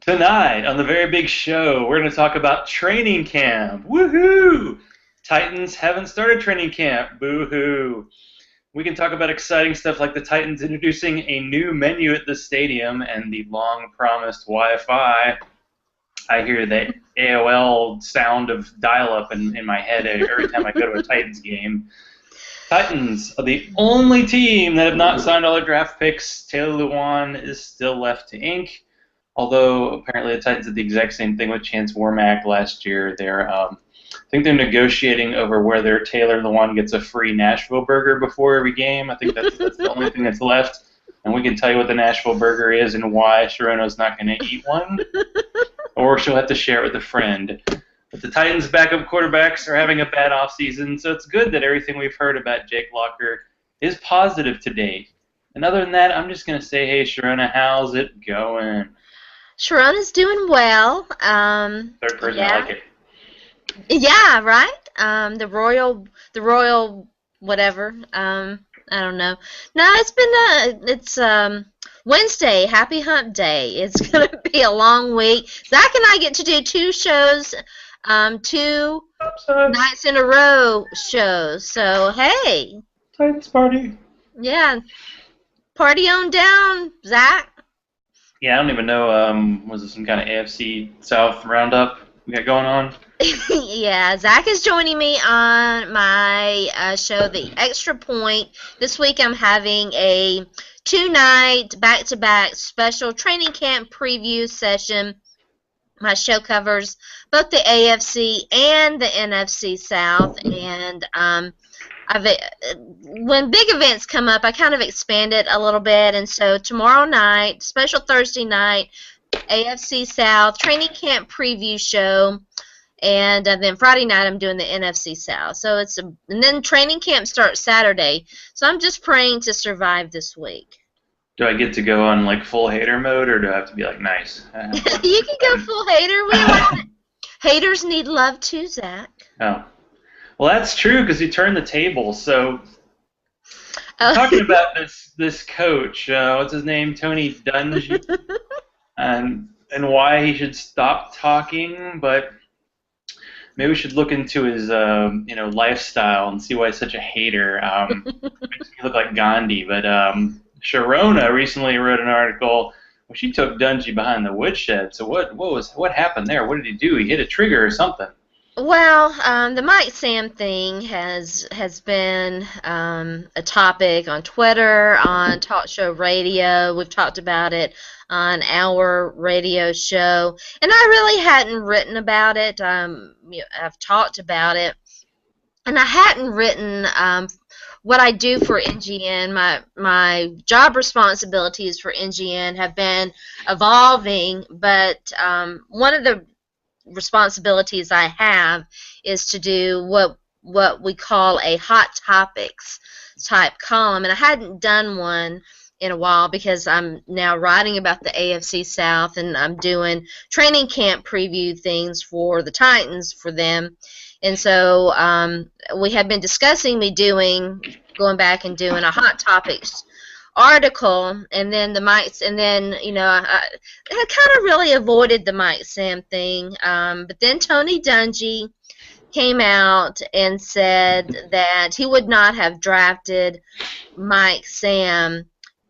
Tonight on the very big show, we're going to talk about training camp. Woohoo! Titans haven't started training camp. Boo-hoo. We can talk about exciting stuff like the Titans introducing a new menu at the stadium and the long-promised Wi-Fi. I hear that AOL sound of dial-up in my head every time I go to a Titans game. Titans are the only team that have not signed all their draft picks. Taylor Lewan is still left to ink. Although apparently the Titans did the exact same thing with Chance Warmack last year. I think they're negotiating over whether Taylor Lewan gets a free Nashville burger before every game. I think that's the only thing that's left. And we can tell you what the Nashville burger is and why Sharona's not going to eat one. Or she'll have to share it with a friend. But the Titans' backup quarterbacks are having a bad offseason, so it's good that everything we've heard about Jake Locker is positive to date. And other than that, I'm just going to say, hey, Sharona, how's it going? Sharona's doing well. Third person, yeah. I like it. Yeah, right? The royal whatever. I don't know. No, it's Wednesday, Happy Hump Day. It's going to be a long week. Zach and I get to do two shows, two nights in a row shows. So, hey. Titans party. Yeah. Party on down, Zach. Yeah, I don't even know, was it some kind of AFC South roundup we got going on? Yeah, Zach is joining me on my show, The Extra Point. This week I'm having a two-night, back-to-back special training camp preview session. My show covers both the AFC and the NFC South, and when big events come up, I kind of expand it a little bit, and so tomorrow night, special Thursday night, AFC South training camp preview show, and then Friday night I'm doing the NFC South. So and then training camp starts Saturday. So I'm just praying to survive this week. Do I get to go on like full hater mode, or do I have to be like nice? You can go full hater. We love it. Haters need love too, Zach. Oh. Well, that's true because you turned the table. So, talking about this coach, what's his name, Tony Dungy, and why he should stop talking. But maybe we should look into his lifestyle and see why he's such a hater. Makes me look like Gandhi. But Sharona recently wrote an article where she took Dungy behind the woodshed. So what happened there? What did he do? He hit a trigger or something. Well, the Mike Sam thing has been a topic on Twitter, on talk show radio. We've talked about it on our radio show, and I really hadn't written about it. I've talked about it, and I hadn't written what I do for NGN. My job responsibilities for NGN have been evolving, but one of the responsibilities I have is to do what we call a hot topics type column, and I hadn't done one in a while because I'm now writing about the AFC South, and I'm doing training camp preview things for the Titans for them, and so we have been discussing going back and doing a hot topics article, and then I kind of really avoided the Mike Sam thing, but then Tony Dungy came out and said that he would not have drafted Mike Sam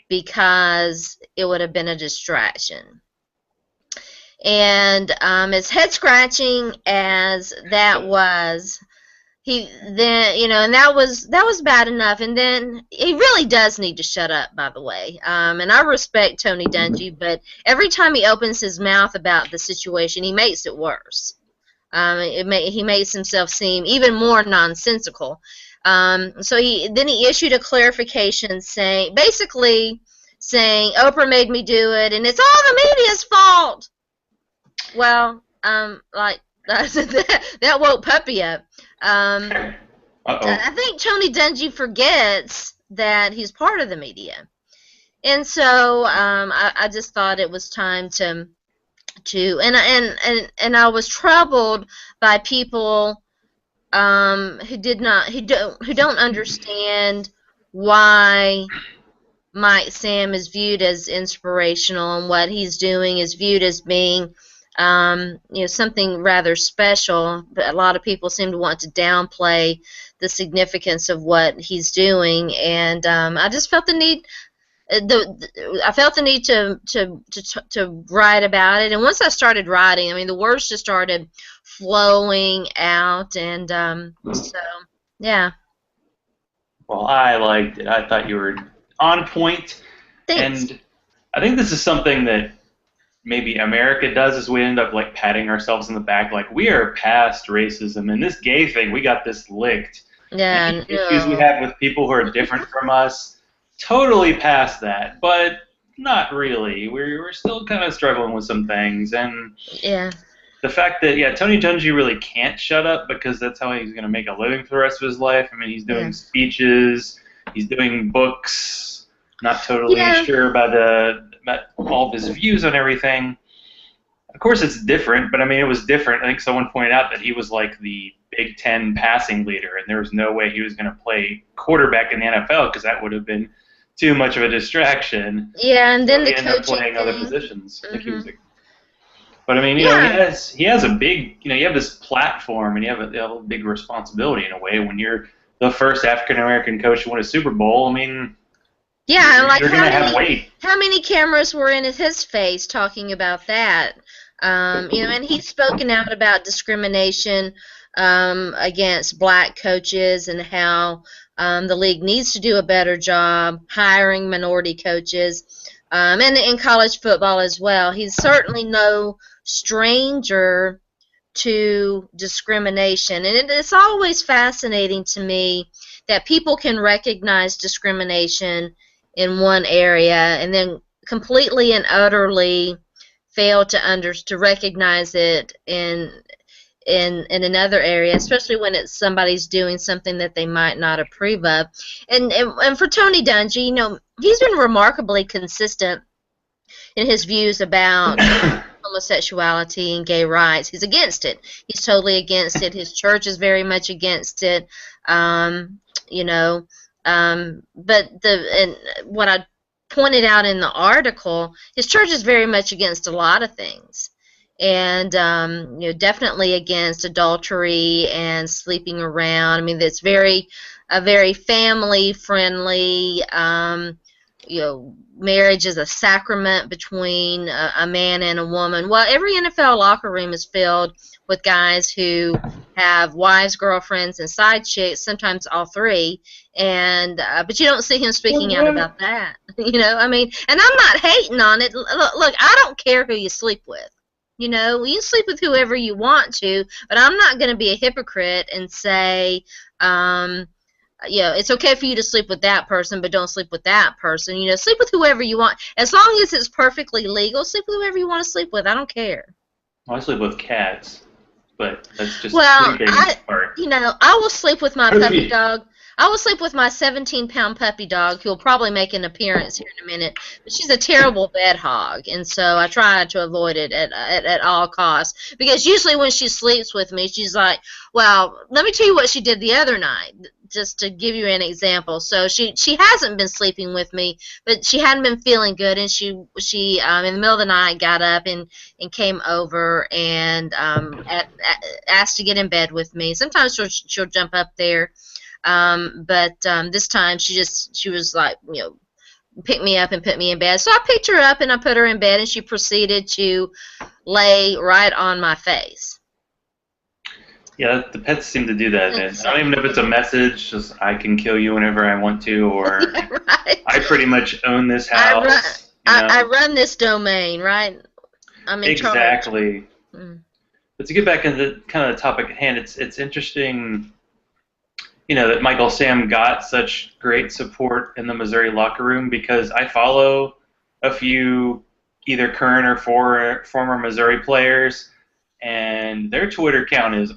because it would have been a distraction. And as head scratching as that was, and that was bad enough. And then he really does need to shut up, by the way. And I respect Tony Dungy, but every time he opens his mouth about the situation, he makes it worse. He makes himself seem even more nonsensical. So he issued a clarification basically saying Oprah made me do it, and it's all the media's fault. Well, that woke Puppy up. I think Tony Dungy forgets that he's part of the media, and so I just thought it was time to and I was troubled by people who don't understand why Mike Sam is viewed as inspirational, and what he's doing is viewed as being, something rather special. But a lot of people seem to want to downplay the significance of what he's doing, and I just felt the need. I felt the need to write about it, and once I started writing, I mean, the words just started flowing out, and so yeah. Well, I liked it. I thought you were on point, Thanks. and I think this is something that maybe America does is we end up like patting ourselves in the back, like we are past racism and this gay thing, we got this licked. Yeah, Any issues we no. have with people who are different from us, totally past that, but not really. We're still kind of struggling with some things, and Yeah, the fact that Tony Dungy really can't shut up because that's how he's going to make a living for the rest of his life. I mean, he's yeah. doing speeches, he's doing books. Not totally Yeah, sure about all of his views on everything. Of course, it's different, but I mean, it was different. I think someone pointed out that he was like the Big Ten passing leader, and there was no way he was going to play quarterback in the NFL because that would have been too much of a distraction. yeah, and So then he the ended up coaching playing other thing. positions. I think he Hmm. was but I mean, Yeah, he has a big, you have this platform and you have a big responsibility in a way when you're the first African American coach to win a Super Bowl. I mean, yeah, and like you're gonna have weight. how many cameras were in his face talking about that? And he's spoken out about discrimination against black coaches and how the league needs to do a better job hiring minority coaches, and in college football as well. He's certainly no stranger to discrimination. And it's always fascinating to me that people can recognize discrimination in one area and then completely and utterly fail to recognize it in another area, especially when it's somebody's doing something that they might not approve of. And for Tony Dungy, he's been remarkably consistent in his views about homosexuality and gay rights. He's against it. He's totally against it. His church is very much against it. Um, you know, but what I pointed out in the article, his church is very much against a lot of things, and definitely against adultery and sleeping around. I mean, it's a very family friendly. Marriage is a sacrament between a man and a woman. Well, every NFL locker room is filled with guys who have wives, girlfriends, and side chicks, sometimes all three. And but you don't see him speaking out about that. I mean, and I'm not hating on it. Look, I don't care who you sleep with. You sleep with whoever you want to, but I'm not going to be a hypocrite and say, it's okay for you to sleep with that person, but don't sleep with that person. Sleep with whoever you want. As long as it's perfectly legal, sleep with whoever you want to sleep with. I don't care. Well, I sleep with cats, but that's just Well, sleeping part. I will sleep with my puppy dog. I will sleep with my 17-pound puppy dog, who will probably make an appearance here in a minute. But she's a terrible bed hog, and so I try to avoid it at all costs. Because usually when she sleeps with me, she's like, well, let me tell you what she did the other night, just to give you an example. So she hasn't been sleeping with me, but she hadn't been feeling good, and she in the middle of the night got up and came over and asked to get in bed with me. Sometimes she'll jump up there. But this time she was like, pick me up and put me in bed. So I picked her up and I put her in bed, and she proceeded to lay right on my face. Yeah, the pets seem to do that. And I don't even know if it's a message, just I can kill you whenever I want to, or Yeah, right. I pretty much own this house. I run this domain, right? I'm in charge. Exactly. But to get back into kind of the topic at hand, it's interesting, that Michael Sam got such great support in the Missouri locker room, because I follow a few either current or former Missouri players, and their Twitter account is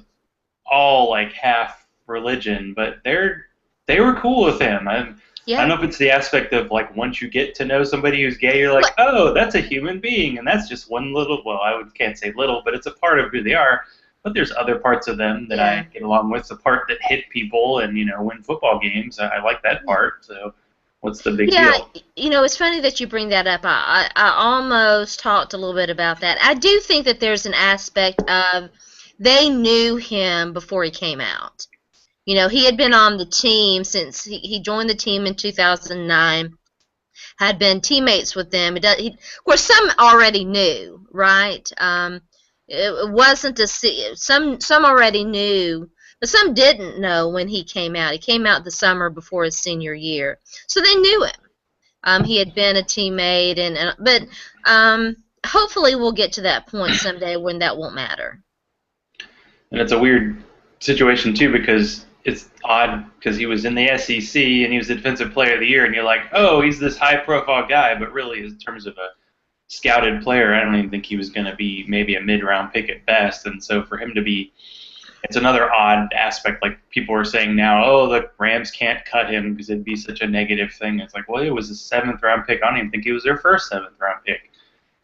all like half religion, but they were cool with him. I don't know if it's the aspect of like once you get to know somebody who's gay, you're like, oh, that's a human being, and that's just one little. Well, can't say little, but it's a part of who they are. But there's other parts of them that I get along with. The part that hit people and win football games, I like that part. So What's the big Yeah, deal? it's funny that you bring that up. I almost talked a little bit about that. I do think that there's an aspect of they knew him before he came out. He had been on the team since he joined the team in 2009, had been teammates with them. Of course, some already knew, right? It wasn't some already knew, but some didn't know when he came out. He came out the summer before his senior year, so they knew him. He had been a teammate, but hopefully we'll get to that point someday when that won't matter. And it's a weird situation too because it's odd because he was in the SEC and he was the Defensive Player of the Year, and you're like, oh, he's this high-profile guy, but really, in terms of a scouted player, I don't even think he was going to be maybe a mid-round pick at best. And so for him to be, it's another odd aspect. Like people are saying now, oh, the Rams can't cut him because it'd be such a negative thing. It's like, well, it was a seventh-round pick. I don't even think he was their first seventh-round pick.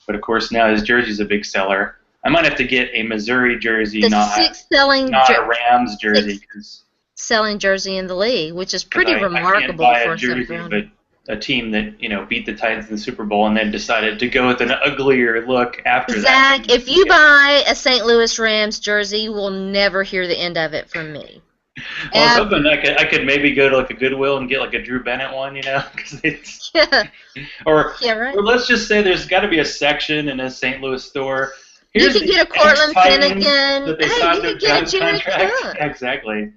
But of course, now his jersey's a big seller. I might have to get a Missouri jersey, The not sixth selling a Rams jersey, because selling jersey in the league, which is pretty I can't remarkable buy for a a seventh jersey, rounder. but a team that beat the Titans in the Super Bowl and then decided to go with an uglier look after that. Zach, if you buy a St. Louis Rams jersey, you will never hear the end of it from me. Well, I was hoping I could maybe go to like a Goodwill and get like a Drew Bennett one, because it's Yeah, or right. or let's just say there's got to be a section in a St. Louis store. You Here's can the get a Cortland ex-Titans Finnegan. that they Hey, signed you their can get a Giants Jared contract. Cook. Exactly.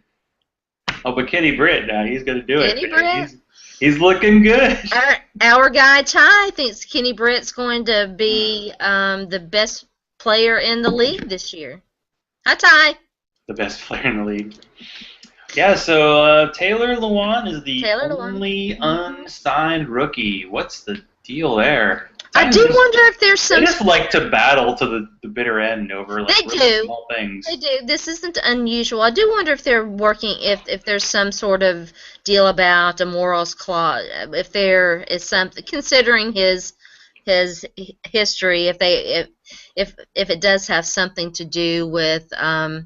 Oh, but Kenny Britt now he's going to do Kenny it. Britt. He's looking good. Our guy Ty thinks Kenny Britt's going to be the best player in the league this year. Hi, Ty. The best player in the league. Yeah, so Taylor Lewan is the Taylor Lewan. only unsigned rookie. What's the deal there? I do wonder if there's some. They just like to battle to the bitter end over like really small things. They do. This isn't unusual. I do wonder if they're working, if there's some sort of deal about a morals clause, if there is something, considering his history, if it does have something to do with the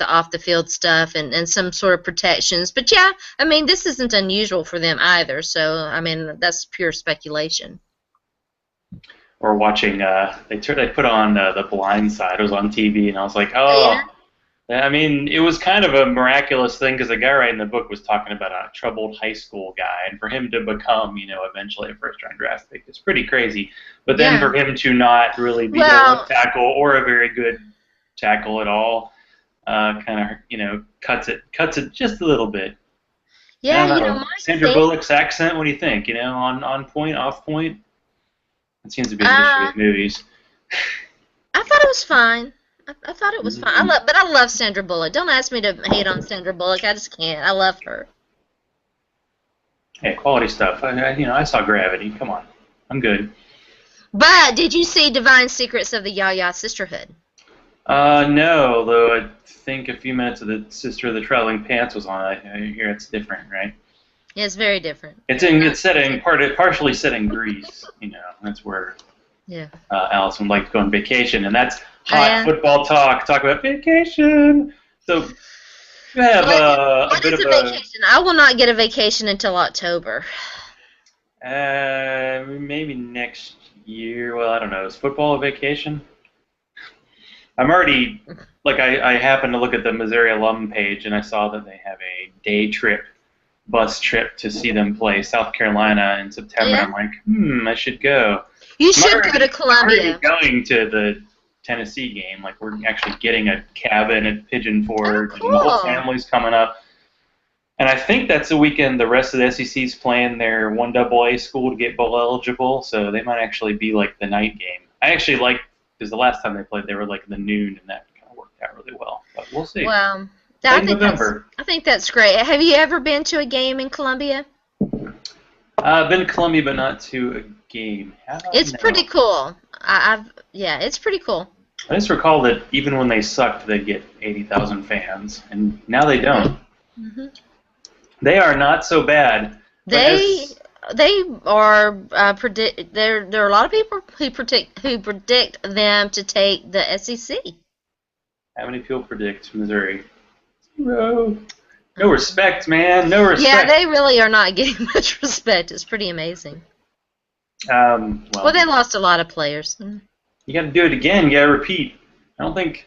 off the field stuff and some sort of protections. But yeah, I mean, this isn't unusual for them either. So I mean, that's pure speculation. Or watching, they put on The Blind Side. It was on TV, and I was like, oh. Yeah. I mean, it was kind of a miraculous thing because the guy writing the book was talking about a troubled high school guy, and for him to become, eventually a first-round draft pick is pretty crazy. But then for him to not really be a left tackle or a very good tackle at all, kind of, cuts it just a little bit. Yeah, Sandra Bullock's accent. What do you think? On point, off point. It seems to be an issue with movies. I thought it was fine. I thought it was fine. I love Sandra Bullock. Don't ask me to hate on Sandra Bullock. I just can't. I love her. Hey, quality stuff. I saw Gravity. Come on, I'm good. But did you see Divine Secrets of the Yaya Sisterhood? No, though I think a few minutes of the Sister of the Traveling Pants was on. I hear it's different, right? Yeah, it's very different. It's partially set in Greece. That's where Allison liked to go on vacation, and that's hot football talk. Talk about vacation. So you have a bit of a vacation. I will not get a vacation until October. Maybe next year. Well, I don't know. Is football a vacation? I'm already I happened to look at the Missouri alum page, and I saw that they have a bus trip to see them play South Carolina in September. Yeah. I'm like, I should go. You should go to Columbia. I'm going to the Tennessee game. Like, we're actually getting a cabin at Pigeon Forge, and the whole family's coming up. And I think that's the weekend the rest of the SEC's playing their 1AA school to get bowl eligible, so they might actually be like the night game. I actually because the last time they played, they were like the noon, and that kind of worked out really well. But we'll see. Well, I think that's great. Have you ever been to a game in Columbia? I've been to Columbia, but not to a game. It's pretty cool. It's pretty cool. I just recall that even when they sucked, they'd get 80,000 fans, and now they don't. Mm-hmm. They are not so bad. They are predict. There are a lot of people who predict them to take the SEC. How many people predict Missouri? 0. No respect, man. No Yeah, respect. they really are not getting much respect. It's pretty amazing. Well, they lost a lot of players. You got to do it again. You got to repeat. I don't think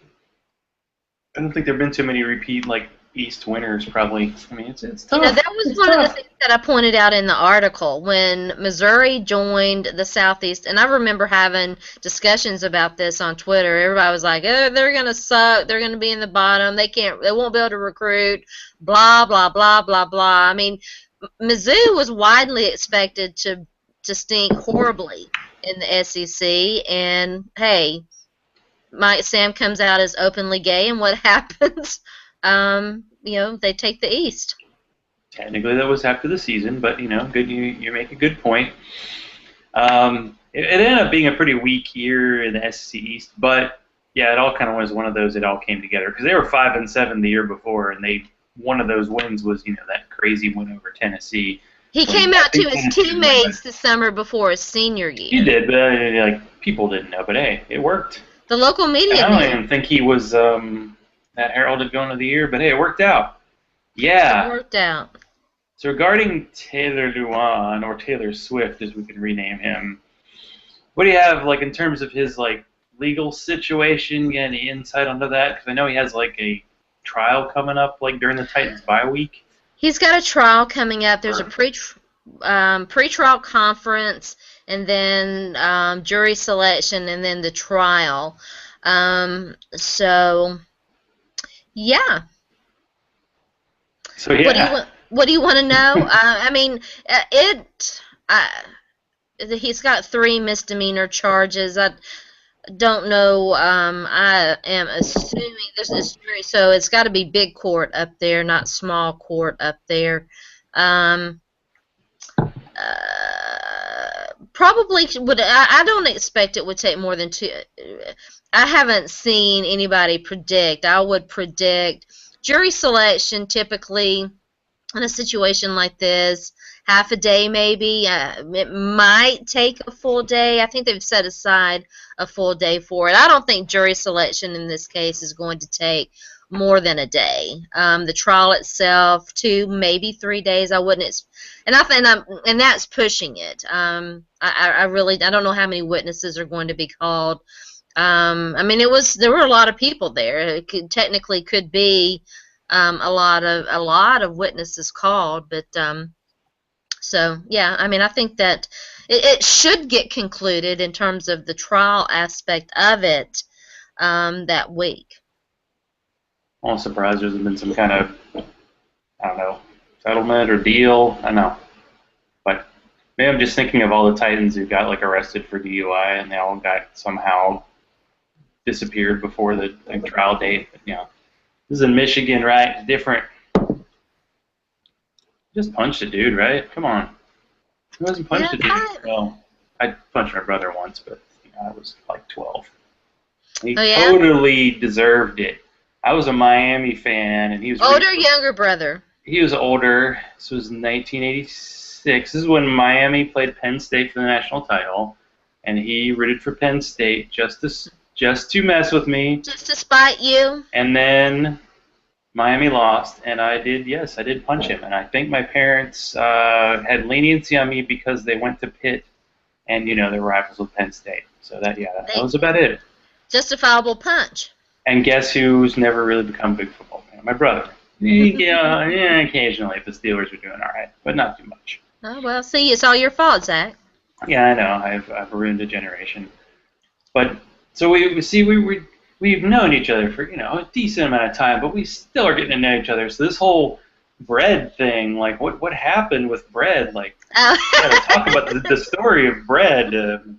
there've been too many repeat like East winners. Probably. I mean, it's tough. You know, that was It's one of the tough. things that I pointed out in the article when Missouri joined the Southeast, and I remember having discussions about this on Twitter. Everybody was like, "Oh, they're gonna suck. They're gonna be in the bottom. They won't be able to recruit. Blah blah blah blah blah." I mean, Mizzou was widely expected to stink horribly in the SEC, and hey, Mike Sam comes out as openly gay, and what happens? They take the East. Technically, that was after the season, but good. You make a good point. It ended up being a pretty weak year in the SEC East, but yeah, it all kind of was one of those. It all came together because they were 5-7 the year before, and one of those wins was that crazy win over Tennessee. He came out to his teammates the summer before his senior year. He did, but people didn't know. But hey, it worked. The local media. I don't even think he was that heralded going of the year, but hey, it worked out. Yeah. It worked out. So regarding Taylor Lewan, or Taylor Swift, as we can rename him, what do you have in terms of his legal situation? Get any insight onto that? Because I know he has a trial coming up during the Titans bye week. He's got a trial coming up. There's a pre-trial conference, and then jury selection, and then the trial. So yeah. So yeah. What do you want to know? I mean, he's got 3 misdemeanor charges. I don't know. I am assuming this is jury, so it's got to be big court up there, not small court up there. Probably would. I don't expect it would take more than 2. I haven't seen anybody predict. I would predict jury selection typically in a situation like this, half a day maybe. It might take a full day. I think they've set aside a full day for it. I don't think jury selection in this case is going to take more than a day. The trial itself, 2, maybe 3 days. I wouldn't. And that's pushing it. I don't know how many witnesses are going to be called. I mean, there were a lot of people there. It technically could be a lot of witnesses called, but so yeah, I mean, I think that it should get concluded in terms of the trial aspect of it that week. I'm surprised there hasn't been some kind of, I don't know, settlement or deal. I don't know, but maybe I'm just thinking of all the Titans who got arrested for DUI and they all got somehow disappeared before the trial date. But, this is in Michigan, right? It's different. Just punched a dude, right? Come on. Who hasn't punched a dude? Well, I punched my brother once, but I was 12. He totally deserved it. I was a Miami fan, and he was older, younger brother. He was older. This was 1986. This is when Miami played Penn State for the national title, and he rooted for Penn State just to mess with me. Just to spite you. And then Miami lost, and I did punch him. And I think my parents had leniency on me because they went to Pitt, and they're rivals with Penn State. So that was about it. Justifiable punch. And guess who's never really become a big football fan? My brother. Occasionally if the Steelers are doing all right, but not too much. Oh well, see, it's all your fault, Zach. Yeah, I know. I've ruined a generation. But so we've known each other for a decent amount of time, but we still are getting to know each other. So this whole bread thing, what happened with bread? Gotta talk about the story of bread.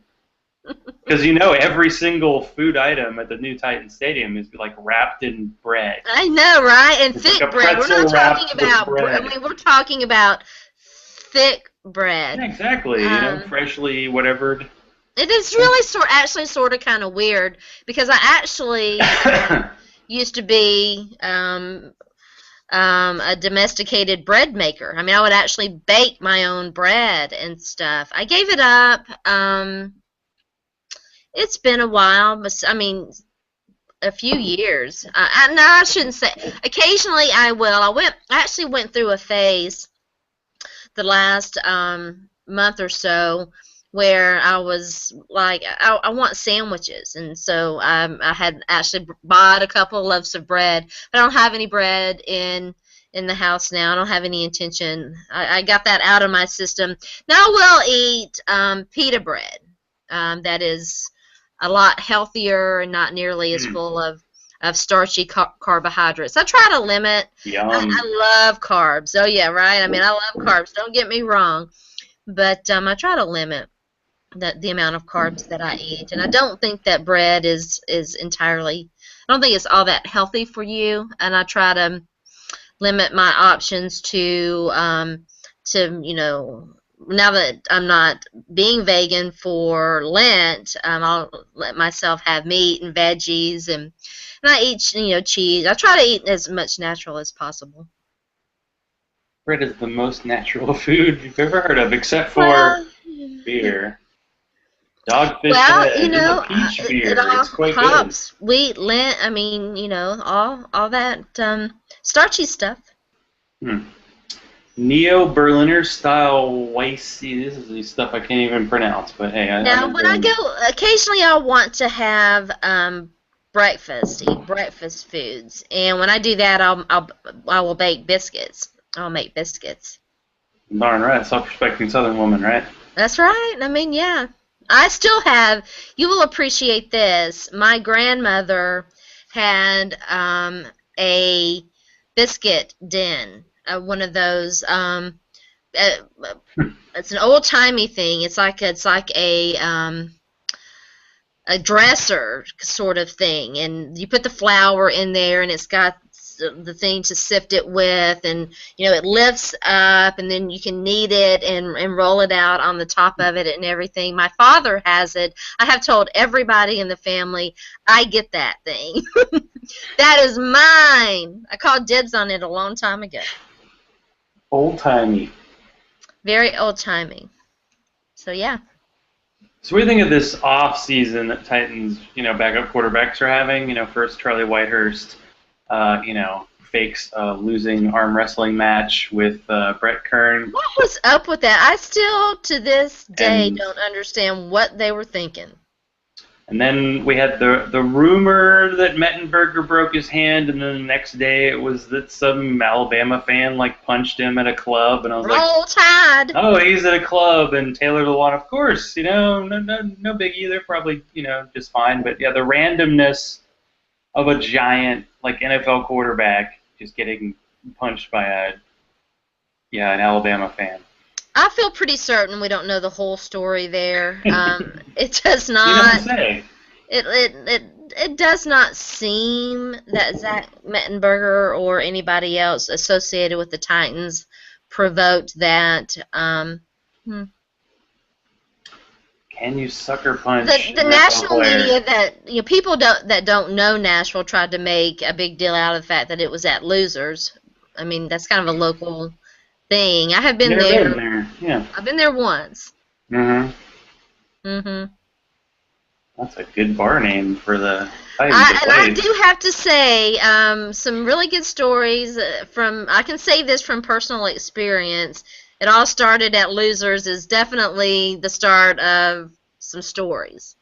Because every single food item at the new Titan Stadium is wrapped in bread. I know, right? And it's thick bread. We're not talking about bread. I mean, we're talking about thick bread. Yeah, exactly. Freshly whatever. It is really actually sort of kind of weird because I actually used to be a domesticated bread maker. I mean, I would actually bake my own bread and stuff. I gave it up. It's been a while, but I mean, a few years. No, I shouldn't say. Occasionally, I will. I actually went through a phase the last month or so where I was like, I want sandwiches, and so I had actually bought a couple of loaves of bread, but I don't have any bread in the house now. I don't have any intention. I got that out of my system. Now I will eat pita bread. That is a lot healthier and not nearly as full of starchy carbohydrates. I try to limit. Yum. I love carbs. Oh yeah, right. I mean, I love carbs. Don't get me wrong, but I try to limit the amount of carbs that I eat, and I don't think that bread is entirely. I don't think it's all that healthy for you, and I try to limit my options to now that I'm not being vegan for Lent, I'll let myself have meat and veggies, and I eat cheese. I try to eat as much natural as possible. Bread is the most natural food you've ever heard of, except for beer. Dogfish head and the peach beer. It's quite hops, good. Wheat, Lent. I mean, all that starchy stuff. Neo-Berliner style Weissy. This is the stuff I can't even pronounce, but hey. Occasionally I'll want to have eat breakfast foods, and when I do that, I will bake biscuits. I'll make biscuits. Darn right, self-respecting Southern woman, right? That's right. I mean, yeah. I still have. You will appreciate this. My grandmother had a biscuit den. One of those. It's an old timey thing. It's like a dresser sort of thing, and you put the flour in there, and it's got the thing to sift it with, and it lifts up, and then you can knead it and roll it out on the top of it and everything. My father has it. I have told everybody in the family, I get that thing. That is mine. I called dibs on it a long time ago. Old-timey. Very old-timey. So, yeah. So what do you think of this off-season that Titans, backup quarterbacks are having? First Charlie Whitehurst, fakes a losing arm wrestling match with Brett Kern. What was up with that? I still, to this day, don't understand what they were thinking. And then we had the rumor that Mettenberger broke his hand, and then the next day it was that some Alabama fan punched him at a club, and I was Roll Tide. Oh, he's at a club, and Taylor Lewan, of course, no biggie. They're probably just fine, but yeah, the randomness of a giant NFL quarterback just getting punched by an Alabama fan. I feel pretty certain we don't know the whole story there. It does not. You don't say. It does not seem that Zach Mettenberger or anybody else associated with the Titans provoked that. Can you sucker punch the national media that people that don't know Nashville tried to make a big deal out of the fact that it was at Losers. I mean, that's kind of a local thing. I have been there. Yeah. I've been there once. That's a good bar name for the Titans. And I do have to say, some really good stories from. I can say this from personal experience. It all started at Losers is definitely the start of some stories.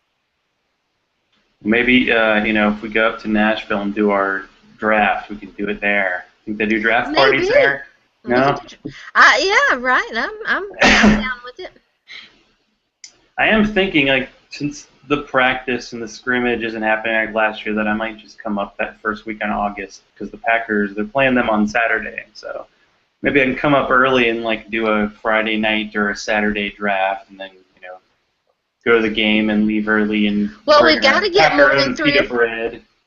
Maybe if we go up to Nashville and do our draft, we can do it there. Think they do draft parties there? No. Yeah, right. I'm down with it. I am thinking since the practice and the scrimmage isn't happening like last year, that I might just come up that first week in August because the Packers they're playing them on Saturday, so. Maybe I can come up early and do a Friday night or a Saturday draft, and then go to the game and leave early and. Well, we've got to get more than three.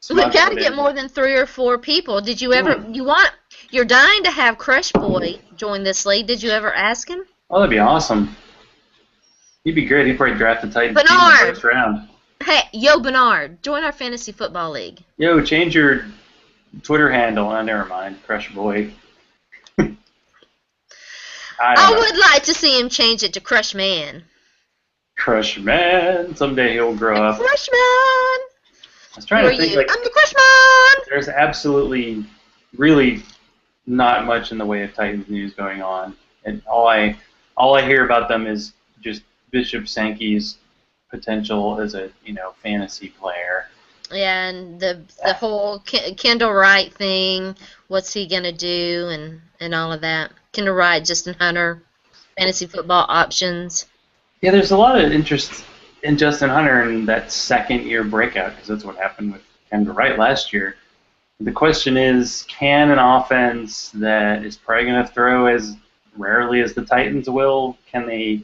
We've got to get more than 3 or 4 people. Did you ever? You're dying to have Crush Boy join this league. Did you ever ask him? Oh, that'd be awesome. He'd be great. He'd probably draft the Titans in the first round. Hey, Bernard, join our fantasy football league. Yo, change your Twitter handle. Oh, never mind. Crush Boy. I would like to see him change it to Crush Man. Crush Man. Someday he'll grow up. Crush Man. I was Who trying are to think, you? like, I'm the Freshman! there's absolutely, really not much in the way of Titans news going on, and all I hear about them is just Bishop Sankey's potential as a fantasy player. And the whole Kendall Wright thing, what's he gonna do, and all of that. Kendall Wright, Justin Hunter, fantasy football options. Yeah, there's a lot of interest in Justin Hunter in that second year breakout because that's what happened with Kendall Wright last year. The question is, can an offense that is probably going to throw as rarely as the Titans will, can they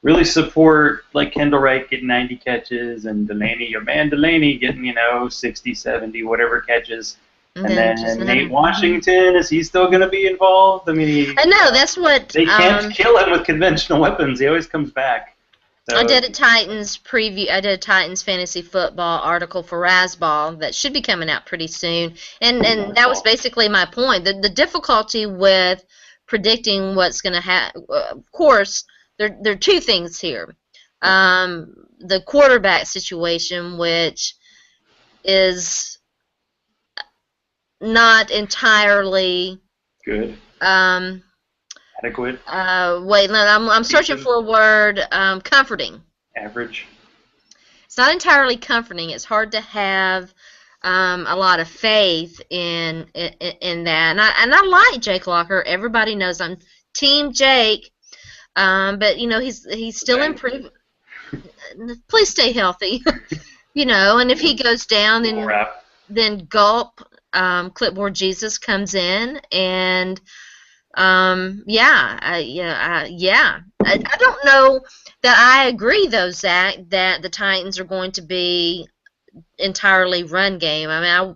really support like Kendall Wright getting 90 catches and Delaney, your man Delaney, getting 60, 70, whatever catches, And and then Justin then Nate Hunter. Washington, is he still going to be involved? I mean, I know that's what they can't kill him with conventional weapons. He always comes back. So, I did a Titans preview. I did a Titans fantasy football article for Razzball that should be coming out pretty soon, and that was basically my point. The difficulty with predicting what's going to happen. Of course, there are two things here. The quarterback situation, which is not entirely good, um, adequate, wait, no, I'm searching for a word. Comforting. average. It's not entirely comforting. It's hard to have a lot of faith in that. And I like Jake Locker. Everybody knows I'm Team Jake. But he's still improving. Please stay healthy. And if he goes down, then gulp. Clipboard Jesus comes in, and yeah. I don't know that I agree though, Zach, that the Titans are going to be entirely run game. I mean, I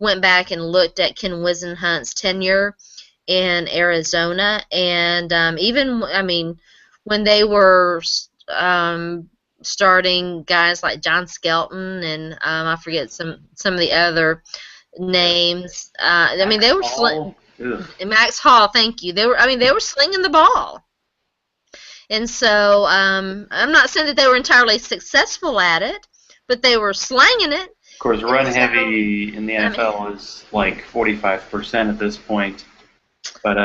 went back and looked at Ken Wisenhunt's tenure in Arizona, and when they were starting guys like John Skelton and I forget some of the other names. They were Max Hall. Thank you. They were slinging the ball, and so I'm not saying that they were entirely successful at it, but they were slanging it. Of course, run heavy in the NFL is like 45% at this point. But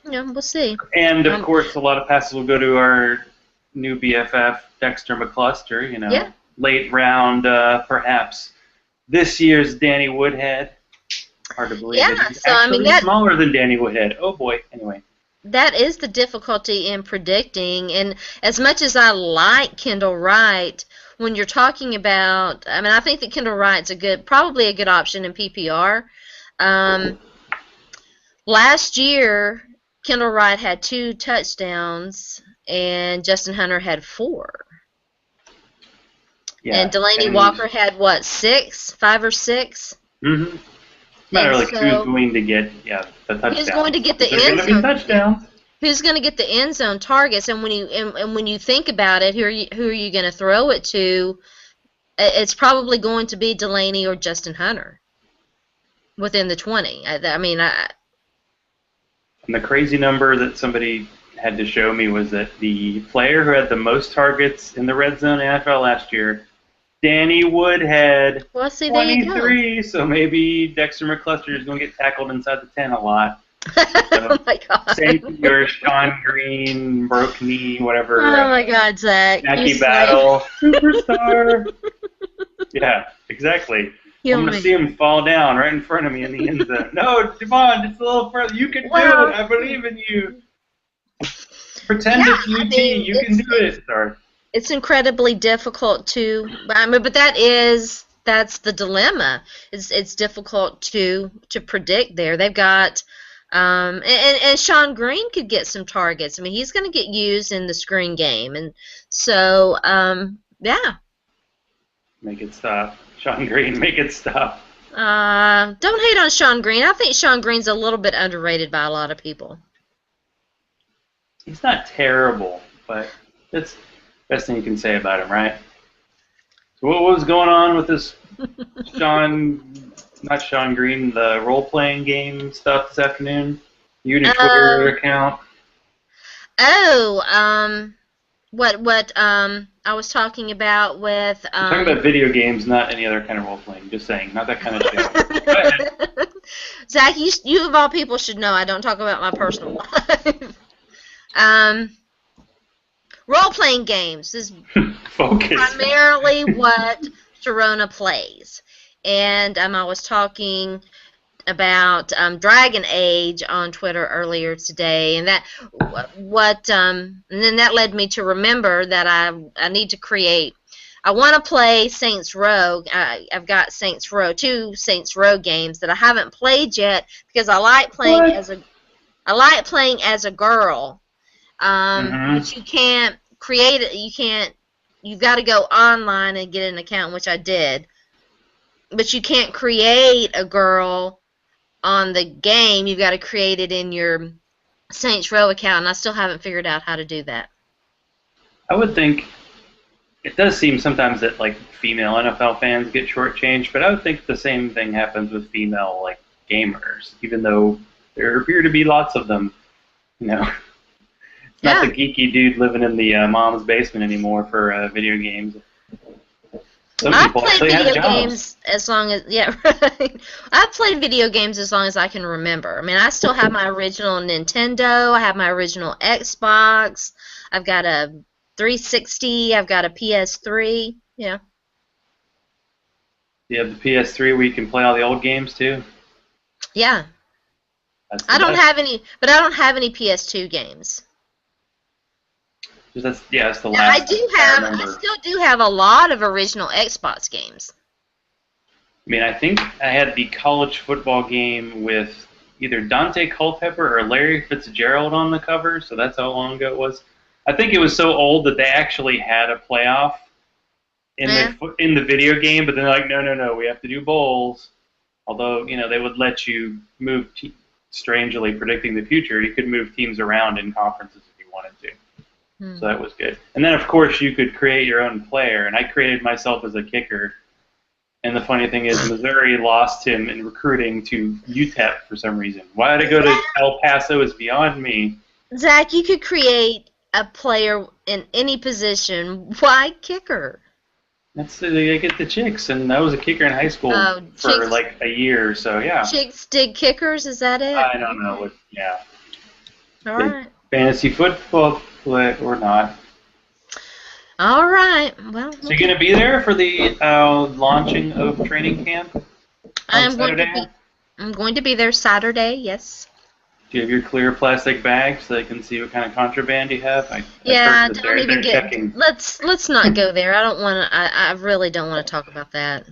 we'll see. And of course, a lot of passes will go to our new BFF Dexter McCluster. Late round, perhaps this year's Danny Woodhead. Hard to believe that he's actually smaller than Danny Woodhead. Oh boy. Anyway. That is the difficulty in predicting, and as much as I like Kendall Wright, when you're talking about, I think that Kendall Wright's probably a good option in PPR. Last year, Kendall Wright had 2 touchdowns, and Justin Hunter had 4. Yeah, and Delaney Walker had what, 5 or 6? Mm-hmm. Matter like who's going to get the touchdown. Who's going to get the end zone? Who's going to get the end zone targets? And when you think about it, who are you going to throw it to? It's probably going to be Delaney or Justin Hunter within the 20. And the crazy number that somebody had to show me was that the player who had the most targets in the red zone NFL last year, Danny Woodhead, 23, so maybe Dexter McCluster is going to get tackled inside the 10 a lot. So, oh my God. Same your Sean Green, broke knee, whatever. Oh my God, Zach. Jackie Battle, superstar. Yeah, exactly. I'm going to see him fall down right in front of me in the end zone. No, Devon, just a little further. You can do it. I believe in you. Pretend it's UT. You can do it. Sorry. It's incredibly difficult to, but that's the dilemma. It's difficult to predict there. They've got, and Sean Green could get some targets. He's going to get used in the screen game, and so yeah. Make it stop, Sean Green. Make it stop. Don't hate on Sean Green. I think Sean Green's a little bit underrated by a lot of people. He's not terrible, but that's best thing you can say about him, right? So what was going on with this not Sean Green, the role-playing game stuff this afternoon? You and your Twitter account? Oh, what, I I was talking about with. I'm talking about video games, not any other kind of role playing. Just saying, not that kind of show. Go ahead. Zach, you of all people should know I don't talk about my personal life. um, Role-playing games is Focus. primarily what Sharona plays. And I was talking about Dragon Age on Twitter earlier today, and and then that led me to remember that I need to create. I want to play Saints Row. I've got Saints Row, 2 Saints Row games that I haven't played yet because I like playing as a girl. But you can't create it. You've got to go online and get an account, which I did. But you can't create a girl on the game. You've got to create it in your Saints Row account, and I still haven't figured out how to do that. I would think it does seem sometimes that like female NFL fans get shortchanged, but I would think the same thing happens with female like gamers, even though there appear to be lots of them. It's not the geeky dude living in the mom's basement anymore for video games. Some people actually have jobs. Right. I've played video games as long as I can remember. I mean, I still have my original Nintendo. I have my original Xbox. I've got a 360. I've got a PS3. Yeah. You have the PS3 where you can play all the old games too? Yeah. I don't have any PS2 games. That's the last. I still do have a lot of original Xbox games. I mean, I think I had the college football game with either Dante Culpepper or Larry Fitzgerald on the cover, so that's how long ago it was. I think it was so old that they actually had a playoff in the video game, but then they're like, no, we have to do bowls. Although, they would let you move, strangely predicting the future, you could move teams around in conferences if you wanted to. So that was good. And then, of course, you could create your own player, and I created myself as a kicker. And the funny thing is, Missouri lost him in recruiting to UTEP for some reason. Why did I go to El Paso is beyond me. Zach, you could create a player in any position. Why kicker? They get the chicks, and I was a kicker in high school for like a year, so yeah. Chicks dig kickers, is that it? I don't know. Yeah. All right. Fantasy football play or not. All right. Well. So you're going to be there for the launching of training camp? I'm going to be there Saturday. Yes. Do you have your clear plastic bag so they can see what kind of contraband you have? Don't even get. Checking. Let's not go there. I don't want to. I really don't want to talk about that.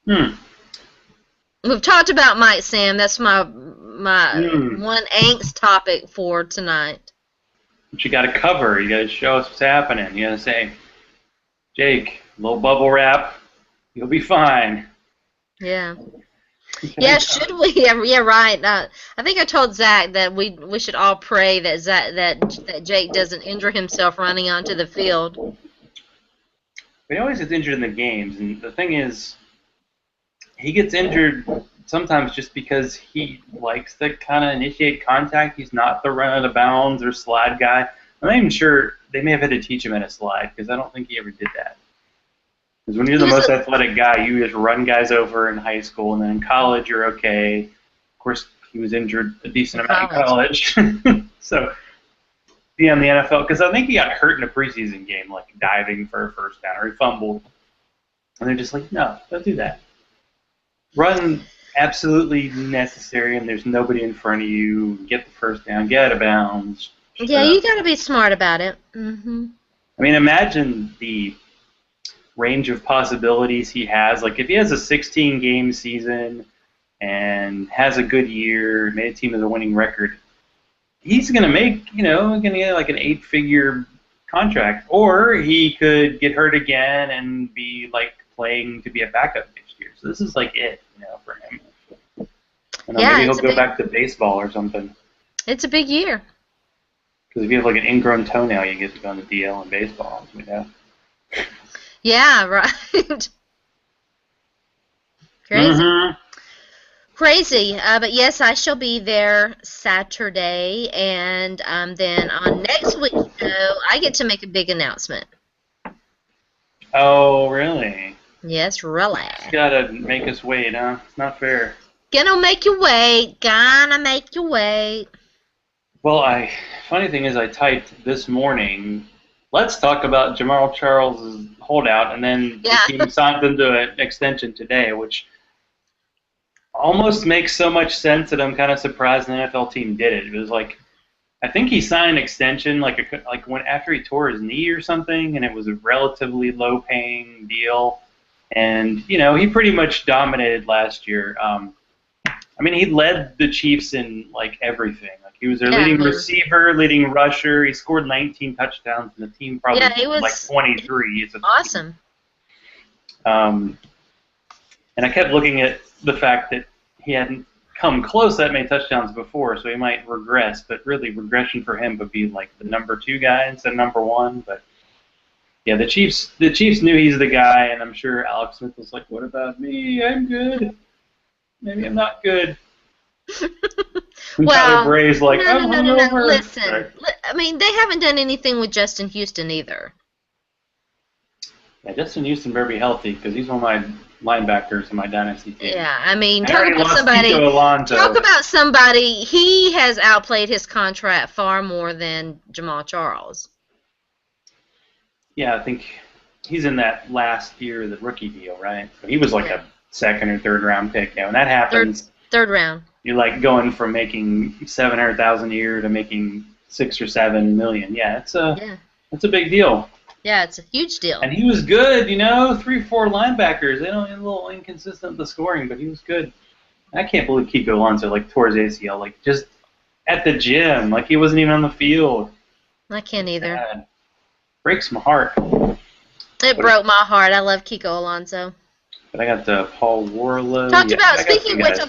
We've talked about Mike Sam. That's my one angst topic for tonight. But you got to cover. You got to show us what's happening. You got to say, Jake, a little bubble wrap, you'll be fine. Yeah. Yeah, should we? Yeah, right. I think I told Zach that we should all pray that Jake doesn't injure himself running onto the field. He always gets injured in the games, and the thing is, he gets injured sometimes just because he likes to kind of initiate contact. He's not the run out of bounds or slide guy. I'm not even sure they may have had to teach him how to slide because I don't think he ever did that. Because when you're the most athletic guy, you just run guys over in high school, and then in college you're okay. Of course, he was injured a decent amount in college. So, in the NFL, because I think he got hurt in a preseason game, like diving for a first down, or he fumbled. And they're just like, no, don't do that. Run absolutely necessary, and there's nobody in front of you. Get the first down, get out of bounds. Yeah, you got to be smart about it. Mm-hmm. I mean, imagine the range of possibilities he has. Like, if he has a 16-game season and has a good year, made a team with a winning record, he's going to make, going to get like an 8-figure contract. Or he could get hurt again and be, like, playing to be a backup next year. So this is, like, it, for him. Maybe he'll go back to baseball or something. It's a big year. Because if you have, like, an ingrown toenail, you get to go on the DL in baseball, Yeah, right. Crazy. Mm-hmm. Crazy. But yes, I shall be there Saturday, and then on next week's show, I get to make a big announcement. Oh, really? Yes, really. Just gotta make us wait, huh? It's not fair. Gonna make you wait. Gonna make you wait. Well, funny thing is, I typed this morning. Let's talk about Jamal Charles' holdout, and then the Yeah. team signed him to an extension today, which almost makes so much sense that I'm kind of surprised the NFL team did it. It was like I think he signed an extension like when after he tore his knee or something, and it was a relatively low paying deal. And he pretty much dominated last year. I mean, he led the Chiefs in like everything. Like he was their Yeah, I leading mean, receiver, leading rusher. He scored 19 touchdowns, and the team probably yeah, he won like was 23 as a team. awesome. Um, and I kept looking at the fact that he hadn't come close that many touchdowns before, so he might regress. But really, regression for him would be like the number 2 guy instead of number 1. But yeah, the Chiefs knew he's the guy, and I'm sure Alex Smith was like, "What about me? I'm good. Maybe I'm not good." And Tyler Well, Bray's like, no, "I'm no, no, no, no. hungover." Right. Listen, I mean, they haven't done anything with Justin Houston either. Yeah, Justin Houston better be healthy because he's one of my linebackers in my dynasty team. Yeah, I mean, I talk already about lost somebody. Kiko Alonso. Talk about somebody. He has outplayed his contract far more than Jamal Charles. Yeah, I think he's in that last year of the rookie deal, right? So he was like Yeah. a second or third round pick. Yeah, when that happens, Third round. you're like going from making 700,000 a year to making 6 or 7 million. Yeah, it's a big deal. Yeah, it's a huge deal. And he was good, 3-4 linebackers. They don't a little inconsistent with the scoring, but he was good. I can't believe Kiko Alonso like tore his ACL like just at the gym, like he wasn't even on the field. I can't either. Sad. Breaks my heart. It broke my heart. I love Kiko Alonso. But I got Paul Warlow. Speaking of which,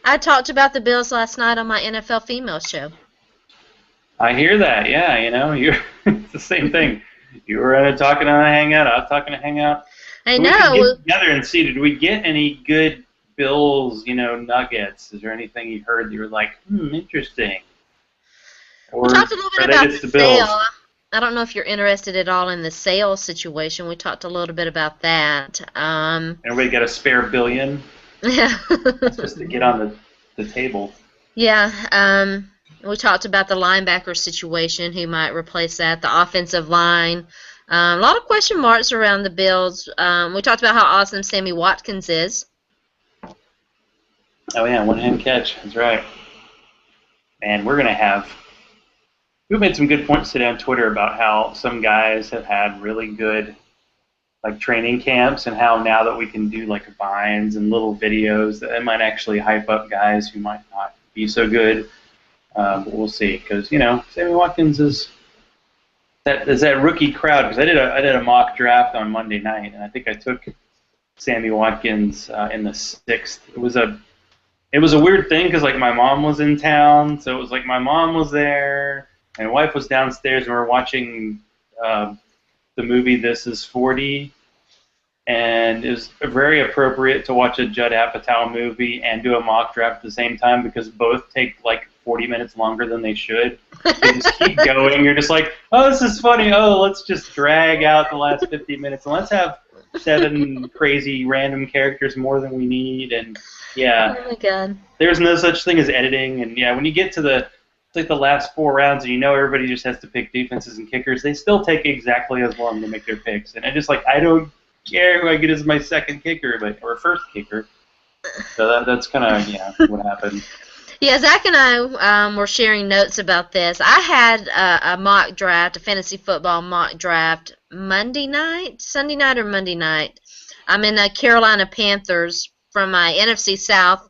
I talked about the Bills last night on my NFL Female show. I hear that. Yeah, it's the same thing. You were talking on a hangout. I was talking to hangout. I So know. we could get together and see. Did we get any good Bills, nuggets? Is there anything you heard that you were like, interesting? Or We talked a little bit are they about just the the Bills? sale. I don't know if you're interested at all in the sale situation. We talked a little bit about that. Everybody got a spare billion? Yeah. Just to get on the table. Yeah. We talked about the linebacker situation, who might replace that, the offensive line. A lot of question marks around the Bills. We talked about how awesome Sammy Watkins is. Oh, yeah, one-hand catch. That's right. And we're going to have – we've made some good points today on Twitter about how some guys have had really good training camps and how now that we can do vines and little videos that it might actually hype up guys who might not be so good. But we'll see because, Sammy Watkins is that rookie crowd because I did a mock draft on Monday night and I think I took Sammy Watkins in the 6th. It was a weird thing because my mom was in town, so it was my mom was there and my wife was downstairs and we were watching the movie This Is 40, and it was very appropriate to watch a Judd Apatow movie and do a mock draft at the same time because both take 40 minutes longer than they should. They just keep going. You're just like, oh, this is funny. Oh, let's just drag out the last 50 minutes and let's have 7 crazy random characters more than we need. And yeah, Oh my God. there's no such thing as editing. And yeah, when you get to the last 4 rounds and everybody just has to pick defenses and kickers, they still take exactly as long to make their picks. And I just I don't care who I get as my second kicker, or first kicker. So that's kind of what happened. Yeah, Zach and I were sharing notes about this. I had a mock draft, a fantasy football mock draft, Sunday night or Monday night. I'm in Carolina Panthers from my NFC South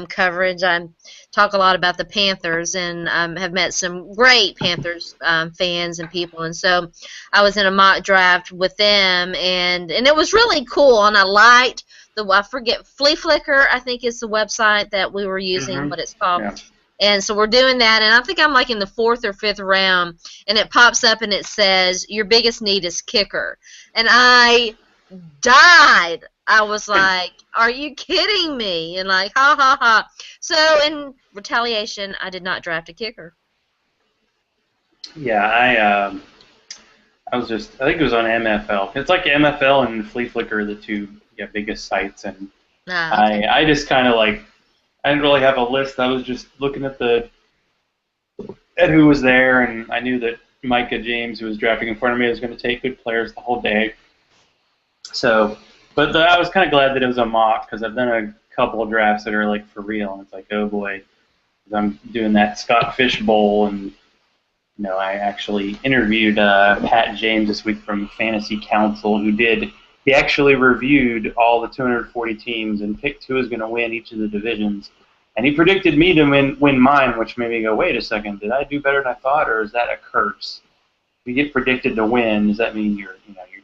coverage. I talk a lot about the Panthers and have met some great Panthers fans and people. And so I was in a mock draft with them, and it was really cool, and I liked I forget, Flea Flicker, I think is the website that we were using, what it's called. Yeah. And so we're doing that, and I think I'm in the 4th or 5th round, and it pops up and it says, your biggest need is kicker. And I died. I was like, are you kidding me? And ha, ha, ha. So in retaliation, I did not draft a kicker. Yeah, I think it was on MFL. It's like MFL and Flea Flicker are the two biggest sites, and Ah, okay. I just kind of like I didn't really have a list. I was just looking at who was there, and I knew that Micah James, who was drafting in front of me, was going to take good players the whole day. So, but I was kind of glad that it was a mock because I've done a couple of drafts that are like for real, and it's like, oh boy, 'cause I'm doing that Scott Fish Bowl, and I actually interviewed Pat James this week from Fantasy Council, he actually reviewed all the 240 teams and picked who was going to win each of the divisions. And he predicted me to win mine, which made me go, wait a second, did I do better than I thought, or is that a curse? If you get predicted to win, does that mean your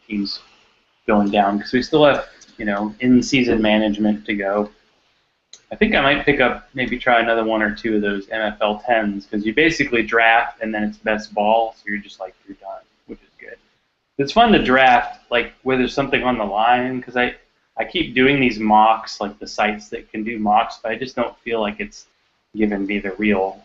team's going down? Because we still have in-season management to go. I think I might pick up, maybe try another one or two of those NFL 10s because you basically draft and then it's best ball, so you're just like, you're done, which is good. It's fun to draft, like, where there's something on the line because I keep doing these mocks, like the sites that can do mocks, but I just don't feel like it's given me the real,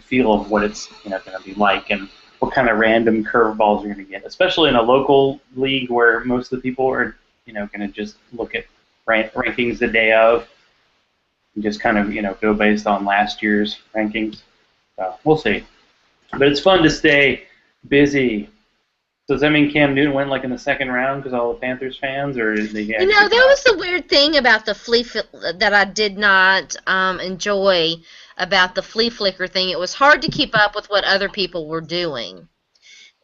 feel of what it's, going to be like and what kind of random curveballs you're going to get, especially in a local league where most of the people are, going to just look at rankings the day of and just kind of go based on last year's rankings. So we'll see. But it's fun to stay busy. So does that mean Cam Newton went like in the second round because all the Panthers fans, or did he You actually? know, that was the weird thing about the that I did not enjoy about the flea flicker thing. It was hard to keep up with what other people were doing.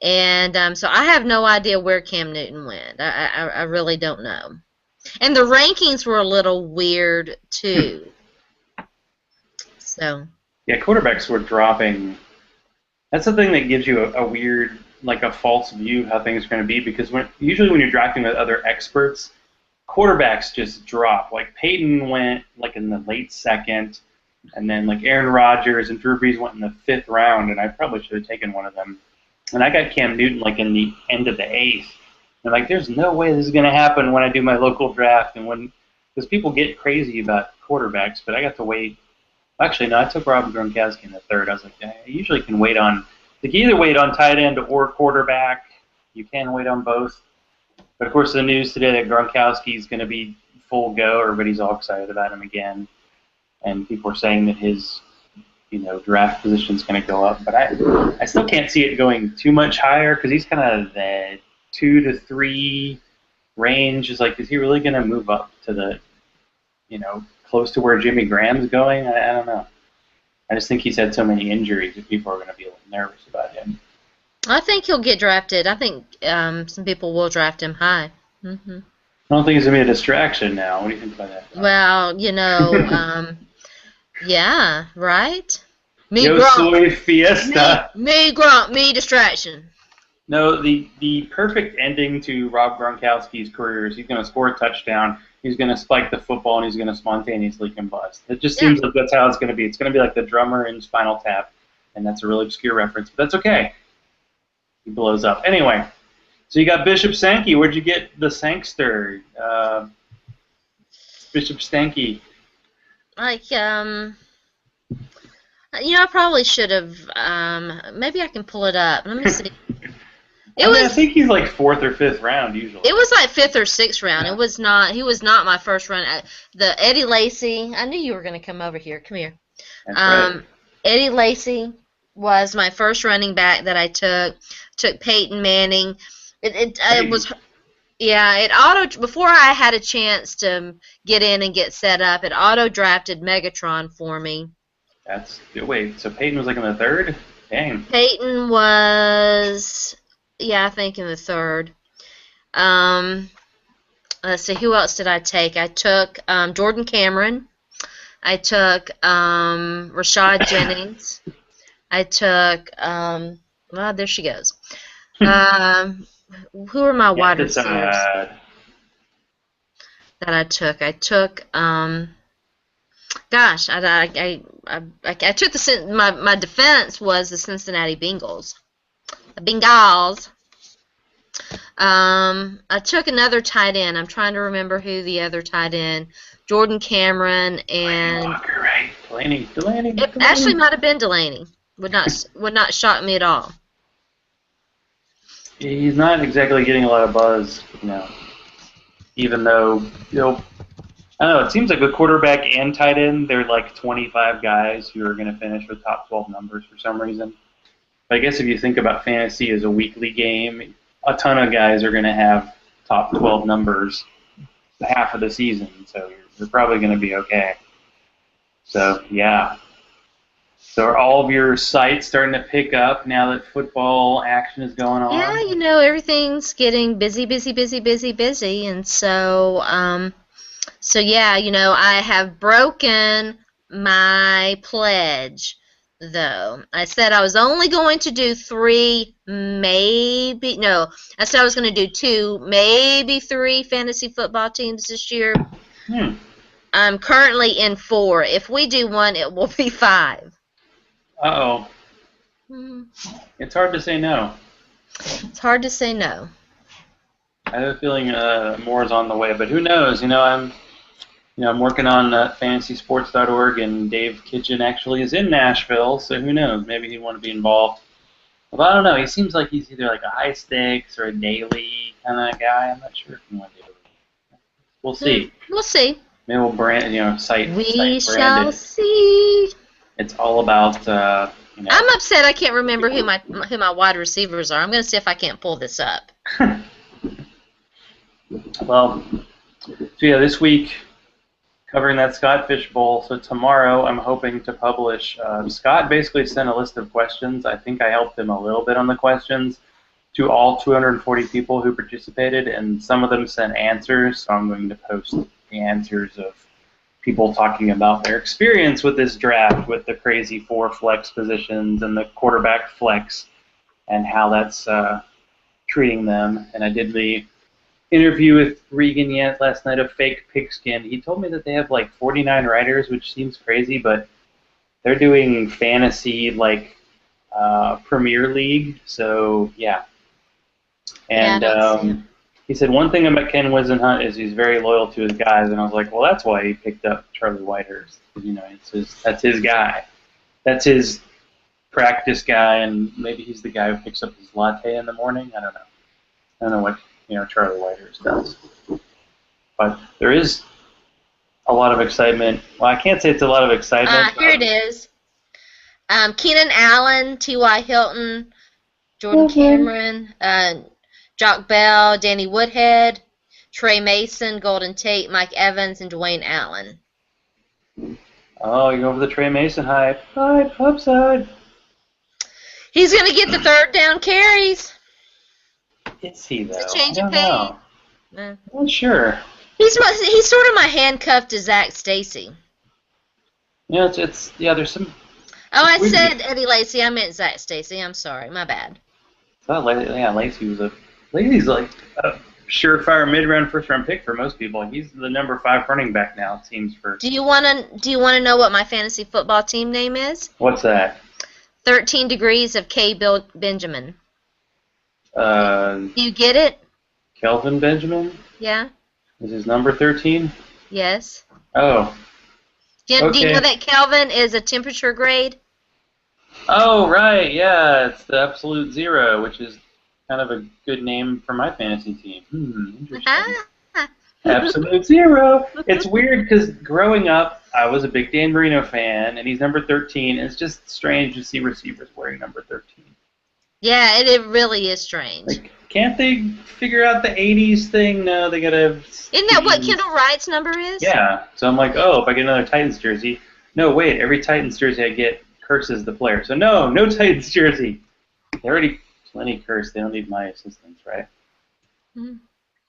And so I have no idea where Cam Newton went. I really don't know. And the rankings were a little weird, too. So. Yeah, quarterbacks were dropping. That's the thing that gives you a weird, like a false view how things are going to be because usually when you're drafting with other experts, quarterbacks just drop. Like Peyton went like in the late second, and then like Aaron Rodgers and Drew Brees went in the fifth round, and I probably should have taken one of them. And I got Cam Newton like in the end of the eighth. And like, there's no way this is going to happen when I do my local draft, and because people get crazy about quarterbacks, but I got to wait. Actually, no, I took Rob Gronkowski in the third. I was like, I usually can wait on. You can either wait on tight end or quarterback. You can wait on both. But of course, the news today that Gronkowski is going to be full go. Everybody's all excited about him again, and people are saying that his, draft position is going to go up. But I still can't see it going too much higher because he's kind of the 2 to 3 range. Is like, is he really going to move up to the, close to where Jimmy Graham's going? I don't know. I just think he's had so many injuries that people are going to be a little nervous about him. I think he'll get drafted. I think some people will draft him high. I don't think he's going to be a distraction now. What do you think about that? Well, yeah, right? Me Yo Gronk. soy fiesta. Me Gronk. Me distraction. No, the perfect ending to Rob Gronkowski's career is he's going to score a touchdown, he's going to spike the football, and he's going to spontaneously combust. It just seems like that's how it's going to be. It's going to be like the drummer in Spinal Tap, and that's a really obscure reference, but that's okay. He blows up. Anyway, so you got Bishop Sankey. Where'd you get the Sankster? Bishop Stanky. Like, I probably should have, maybe I can pull it up. Let me see. I think he's like 4th or 5th round usually. It was like 5th or 6th round. Yeah. He was not my first run. The Eddie Lacy, I knew you were going to come over here. Come here. That's right. Eddie Lacy was my first running back that I took Peyton Manning. It was, before I had a chance to get in and get set up, it auto-drafted Megatron for me. Wait, so Peyton was like in the 3rd? Dang. Peyton was, I think in the 3rd. Let's see, who else did I take? I took Jordan Cameron. I took Rashad Jennings. I took, there she goes. Who are my wide receivers that I took? I took, gosh, I took my defense was the Cincinnati Bengals. The Bengals. I took another tight end. I'm trying to remember who the other tight end. Jordan Cameron and Walker, right? Delaney. It actually might have been Delaney. Would not shock me at all. He's not exactly getting a lot of buzz, even though, I don't know, it seems like with quarterback and tight end, there are like 25 guys who are going to finish with top 12 numbers for some reason. But I guess if you think about fantasy as a weekly game, a ton of guys are going to have top 12 numbers half of the season, so you're probably going to be okay. So, yeah. So are all of your sites starting to pick up now that football action is going Yeah, on? everything's getting busy, busy, busy, busy, busy, and so yeah, I have broken my pledge, though. I said I was only going to do three, maybe, no, I said I was going to do two, maybe three fantasy football teams this year. I'm currently in four. If we do one, it will be five. Uh-oh. It's hard to say no. It's hard to say no. I have a feeling more is on the way, but who knows? I'm working on fantasysports.org, and Dave Kitchen actually is in Nashville, so who knows? Maybe he'd want to be involved. But I don't know. He seems like he's either like a high stakes or a daily kind of guy. I'm not sure if he wants to do it. We'll see. We'll see. Maybe we'll brand, site. We shall branded. See. It's all about. I'm upset I can't remember who my wide receivers are. I'm going to see if I can't pull this up. Well, so yeah, this week covering that Scott Fish Bowl. So tomorrow I'm hoping to publish. Scott basically sent a list of questions. I think I helped him a little bit on the questions to all 240 people who participated, and some of them sent answers. So I'm going to post the answers of people talking about their experience with this draft, with the crazy 4 flex positions and the quarterback flex, and how that's treating them. And I did the interview with Regan Yant last night of Fake Pigskin. He told me that they have like 49 writers, which seems crazy, but they're doing fantasy like Premier League. So yeah. And he said one thing about Ken Wisenhunt is he's very loyal to his guys, and I was like, well, that's why he picked up Charlie Whitehurst. That's his guy. That's his practice guy, and maybe he's the guy who picks up his latte in the morning. I don't know what Charlie Whitehurst does. But there is a lot of excitement. Well, I can't say it's a lot of excitement. Here it is. Keenan Allen, T.Y. Hilton, Jordan Cameron, Jock Bell, Danny Woodhead, Trey Mason, Golden Tate, Mike Evans, and Dwayne Allen. Oh, you're over the Trey Mason hype. Hype, upside. He's going to get the third down carries. Is he, though? It's a change of pace. I'm not sure. He's sort of my handcuff to Zach Stacy. There's some... Oh, I said Eddie Lacy. I meant Zach Stacy. I'm sorry. My bad. Lacy's like a surefire mid-round, first-round pick for most people. He's the number 5 running back now, it seems. Do you want to know what my fantasy football team name is? What's that? 13 Degrees of K. Benjamin. Do you get it? Kelvin Benjamin? Yeah. Is his number 13? Yes. Oh. Do you know that Kelvin is a temperature grade? Oh, right, yeah. It's the Absolute Zero, which is kind of a good name for my fantasy team. Interesting. Absolute Zero. It's weird because growing up, I was a big Dan Marino fan, and he's number 13. And it's just strange to see receivers wearing number 13. Yeah, it really is strange. Like, can't they figure out the 80s thing? No, they gotta have... Isn't that what Kendall Wright's number is? Yeah. So I'm like, oh, if I get another Titans jersey... No, wait, every Titans jersey I get curses the player. So no Titans jersey. They're already plenty cursed. They don't need my assistance, right?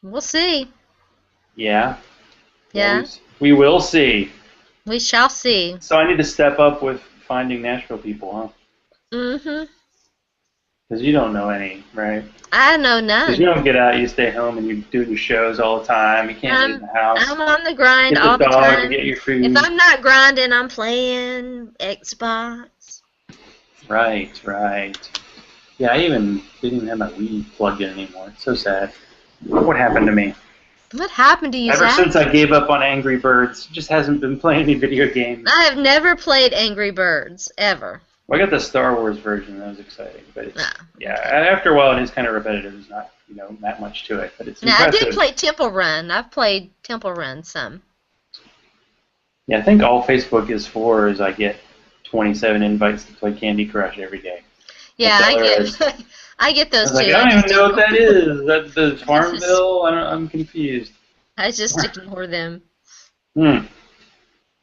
We'll see. Yeah. Yeah. We will see. We shall see. So I need to step up with finding Nashville people, huh? Mm-hmm. Because you don't know any, right? I know none. Because you don't get out, you stay home and you do your shows all the time. You can't leave the house. I'm on the grind get all the time. To get your food. If I'm not grinding, I'm playing Xbox. Right. Yeah, I didn't even have my Wii plugged in anymore. It's so sad. What happened to me? What happened to you, Ever Zach? since I gave up on Angry Birds, just hasn't been playing any video games. I have never played Angry Birds, ever. Well, I got the Star Wars version. That was exciting, but it's yeah. Okay. After a while, it is kind of repetitive. There's not that much to it, but it's Now I did impressive. play Temple Run. I've played Temple Run some. Yeah, I think all Facebook is for is I get 27 invites to play Candy Crush every day. Yeah, That's all I there is. get I get I was those like, too. I I don't just even know what that ignore. is. That's the I just Farmville. I'm confused. I just ignore them. Hmm.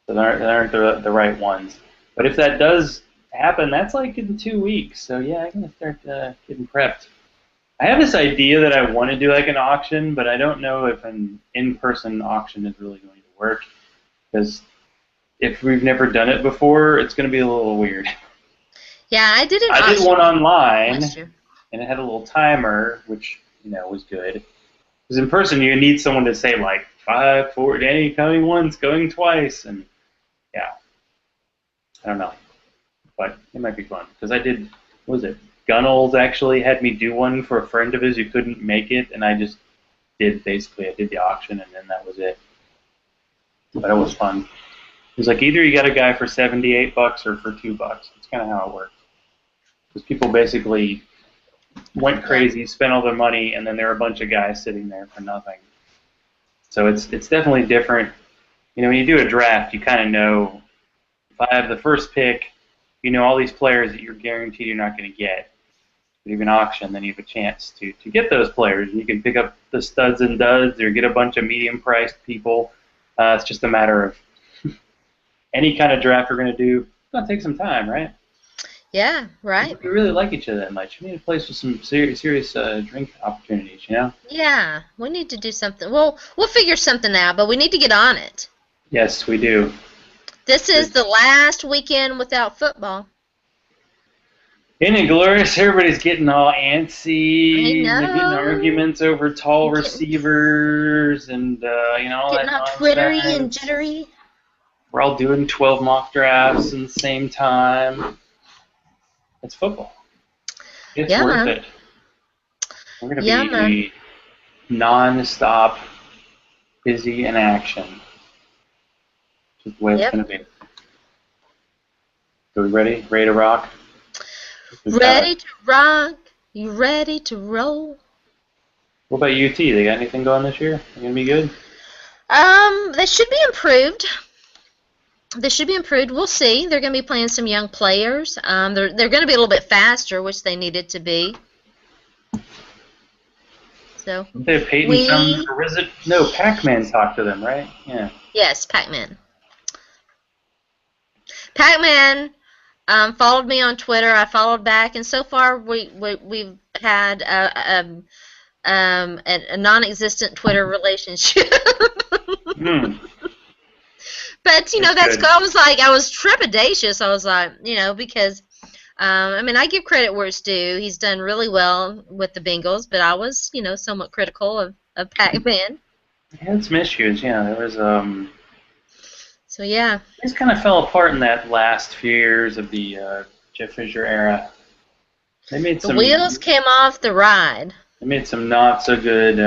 So they aren't the right ones. But if that does happen, that's like in 2 weeks. So yeah, I'm gonna start getting prepped. I have this idea that I want to do like an auction, but I don't know if an in-person auction is really going to work because if we've never done it before, it's going to be a little weird. Yeah, I did an I did one auction online, last year. and it had a little timer, which was good. Because in person, you need someone to say like 5, 4, Danny coming once, going twice, and yeah, I don't know, but it might be fun because I did. What was it? Gunnels actually had me do one for a friend of his who couldn't make it, and I just did I did the auction, and then that was it. But it was fun. It was like either you got a guy for $78 or for $2. It's kind of how it works. Because people basically went Yeah. crazy, spent all their money, and then there were a bunch of guys sitting there for nothing. So it's definitely different. When you do a draft, you kind of know if I have the first pick, all these players that you're guaranteed you're not going to get. But if you have an auction, then you have a chance to get those players. And you can pick up the studs and duds or get a bunch of medium-priced people. It's just a matter of any kind of draft we're going to do. It's going to take some time, right? Yeah, right. If we really like each other that much, we need a place with some serious drink opportunities. Yeah, we need to do something. We'll figure something out, but we need to get on it. Yes, we do. This is the last weekend without football. Isn't it glorious? Everybody's getting all I antsy, and they're getting know. arguments over tall Getting, receivers, and all getting that all twittery and nonsense. jittery. We're all doing 12 mock drafts in the same time. It's football. It's Yeah, worth man. it. We're going to Yeah, man. be non-stop busy in action. That's the way it's Yep. going to be. So we ready? Ready to rock? Ready to rock. You ready to roll? What about UT? They got anything going this year? They going to be good? They should be improved. They should be improved. We'll see. They're going to be playing some young players. They're going to be a little bit faster, which they needed to be. So They have Peyton come, or is it? No, Pac-Man talked to them, right? Yeah. yes, Pac-Man. Pac-Man followed me on Twitter. I followed back, and so far we've had a non-existent Twitter relationship. Hmm. But that's Good. good. I was trepidatious. I was like, because I give credit where it's due. He's done really well with the Bengals, but I was, somewhat critical of Pac-Man. He had some issues. Yeah, there was So yeah. things kind of fell apart in that last few years of the Jeff Fisher era. They made The some. wheels came off the ride. They made some not so good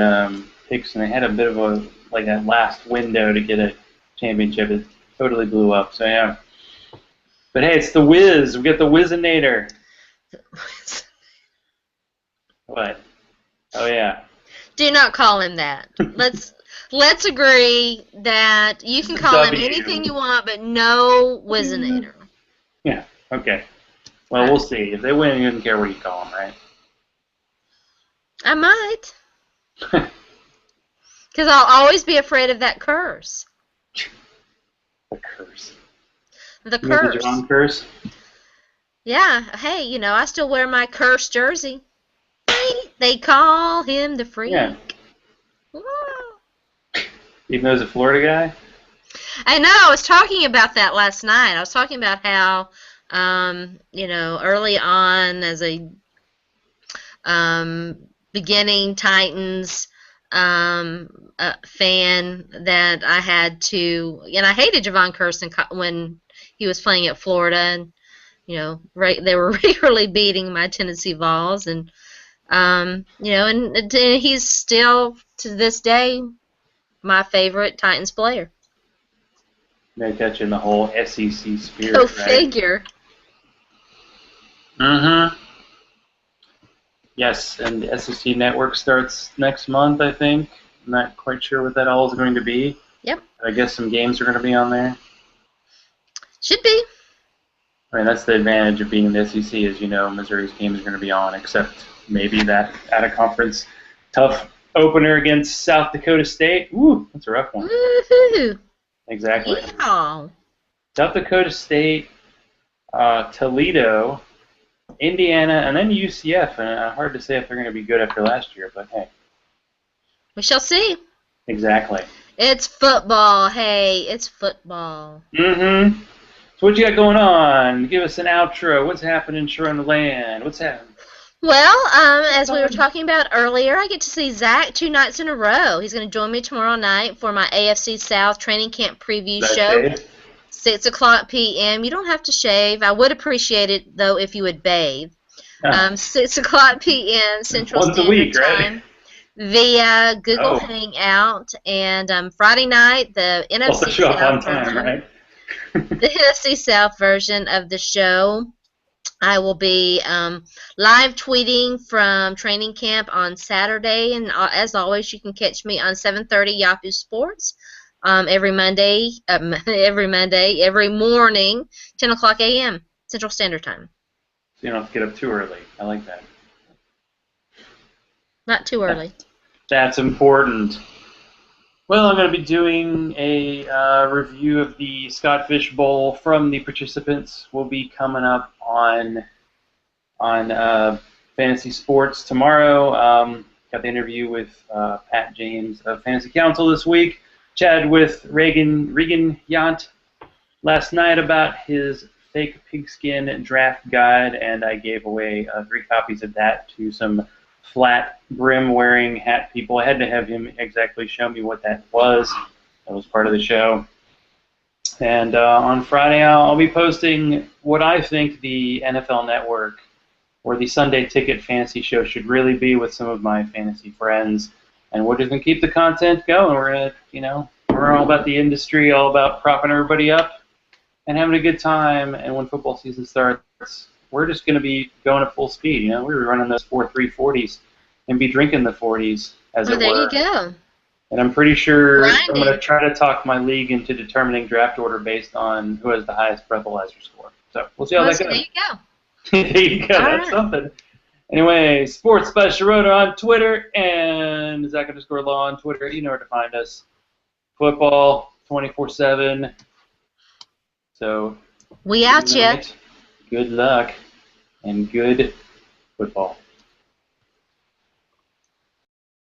picks, and they had a bit of that last window to get a championship. It totally blew up. So yeah. But hey, it's the Wiz. We got the Wizinator. What? Oh yeah. Do not call him that. Let's agree that you can call him anything you want, but no Wizinator. Yeah. Okay. Well, we'll see. If they win, you don't care what you call them, right? I might. Because I'll always be afraid of that curse. The curse. The You mean curse. the John curse? Yeah. Hey, I still wear my curse jersey. They call him the Freak. Yeah. Woo. Even though he's a Florida guy? I know. I was talking about that last night. I was talking about how, early on as a beginning Titans fan that I had to, and I hated Javon Curse when he was playing at Florida, and they were regularly beating my Tennessee Vols, and and he's still to this day my favorite Titans player. Maybe catching the whole SEC spirit, Go right? figure. Mm-hmm. Yes, and the SEC Network starts next month, I think. I'm not quite sure what that all is going to be. Yep. I guess some games are going to be on there. Should be. I mean, that's the advantage of being in the SEC, is Missouri's games are going to be on, except maybe that out-of-conference tough opener against South Dakota State. Ooh, that's a rough one. Woohoo! Exactly. Yeehaw. South Dakota State, Toledo, Indiana, and then UCF. And hard to say if they're going to be good after last year, but hey. We shall see. Exactly. It's football. Hey, it's football. Mm-hmm. So what you got going on? Give us an outro. What's happening in Sharona Land? What's happening? Well, as we were talking about earlier, I get to see Zach 2 nights in a row. He's going to join me tomorrow night for my AFC South training camp preview show. 6 o'clock p.m. You don't have to shave. I would appreciate it, though, if you would bathe. 6 o'clock p.m. Central Once Standard a week, Time. Right? Via Google Hangout. And Friday night, the NFC show up on South time, version, right? the NFC South version of the show. I will be live tweeting from training camp on Saturday, and as always, you can catch me on 7:30 Yahoo Sports every morning, 10 o'clock a.m. Central Standard Time. So you don't have to get up too early. I like that. Not too early. That's important. Well, I'm going to be doing a review of the Scott Fish Bowl from the participants. Will be coming up on Fantasy Sports tomorrow. Got the interview with Pat James of Fantasy Council this week. Chatted with Regan Yant last night about his fake pigskin draft guide, and I gave away 3 copies of that to some flat brim wearing hat people. I had to have him exactly show me what that was. That was part of the show. And on Friday, I'll be posting what I think the NFL Network or the Sunday Ticket Fantasy Show should really be with some of my fantasy friends. And we're just going to keep the content going. We're all about the industry, all about propping everybody up and having a good time. And when football season starts, we're just going to be going at full speed. We were running those 4.3 40s and be drinking the 40s, as it were. There you go. And I'm pretty sure Grinding. I'm going to try to talk my league into determining draft order based on who has the highest breathalyzer score. So we'll see how that goes. There you go. There you go. That's something. Anyway, Sports by Sharona on Twitter and Zach_Law on Twitter. You know where to find us. Football 24/7. So we out ya. Good luck and good football.